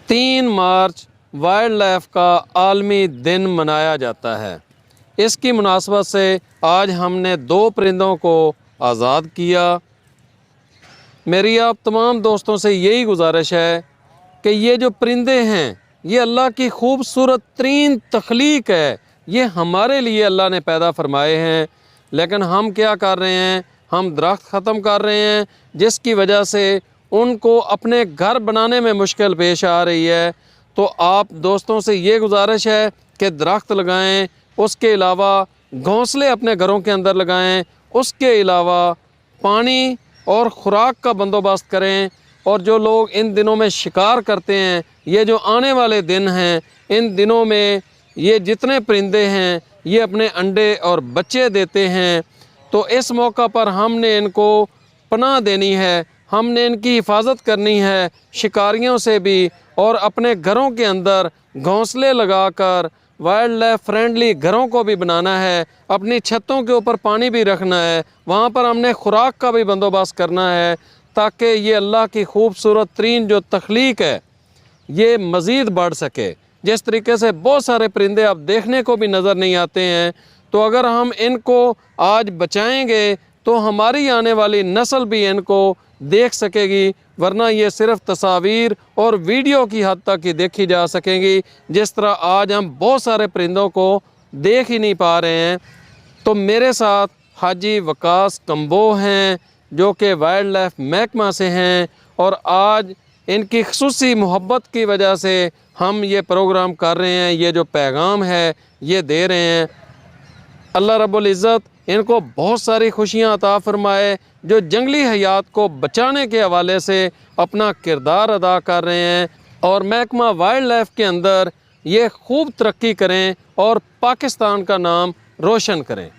3 मार्च wild life का आलमी दिन मनाया जाता है। इसकी मुनासबत से आज हमने 2 परिंदों को आज़ाद किया। मेरी आप तमाम दोस्तों से यही गुजारिश है कि ये जो परिंदे हैं ये अल्लाह की खूबसूरत तरीन तख्लीक है, ये हमारे लिए अल्लाह ने पैदा फरमाए हैं। लेकिन हम क्या कर रहे हैं, हम दरख्त ख़त्म कर रहे हैं, जिसकी वजह से उनको अपने घर बनाने में मुश्किल पेश आ रही है। तो आप दोस्तों से ये गुजारिश है कि दरख्त लगाएं, उसके अलावा घोंसले अपने घरों के अंदर लगाएं, उसके अलावा पानी और ख़ुराक का बंदोबस्त करें। और जो लोग इन दिनों में शिकार करते हैं, ये जो आने वाले दिन हैं, इन दिनों में ये जितने परिंदे हैं ये अपने अंडे और बच्चे देते हैं। तो इस मौका पर हमने इनको पनाह देनी है, हमने इनकी हिफाजत करनी है शिकारियों से भी, और अपने घरों के अंदर घोंसले लगाकर वाइल्ड लाइफ फ्रेंडली घरों को भी बनाना है। अपनी छतों के ऊपर पानी भी रखना है, वहाँ पर हमने खुराक का भी बंदोबस्त करना है, ताकि ये अल्लाह की खूबसूरत तरीन जो तख्लीक है ये मज़ीद बढ़ सके। जिस तरीके से बहुत सारे परिंदे अब देखने को भी नज़र नहीं आते हैं, तो अगर हम इनको आज बचाएंगे तो हमारी आने वाली नस्ल भी इनको देख सकेगी, वरना ये सिर्फ़ तस्वीर और वीडियो की हद तक ही देखी जा सकेंगी। जिस तरह आज हम बहुत सारे परिंदों को देख ही नहीं पा रहे हैं। तो मेरे साथ हाजी वकास कंबो हैं जो कि वाइल्ड लाइफ महकमा से हैं, और आज इनकी ख़ुसूसी मोहब्बत की वजह से हम ये प्रोग्राम कर रहे हैं, ये जो पैगाम है ये दे रहे हैं। अल्लाह रब्बुल इज़्ज़त इनको बहुत सारी खुशियाँ अता फ़रमाए, जो जंगली हयात को बचाने के हवाले से अपना किरदार अदा कर रहे हैं, और महकमा वाइल्ड लाइफ के अंदर ये खूब तरक्की करें और पाकिस्तान का नाम रोशन करें।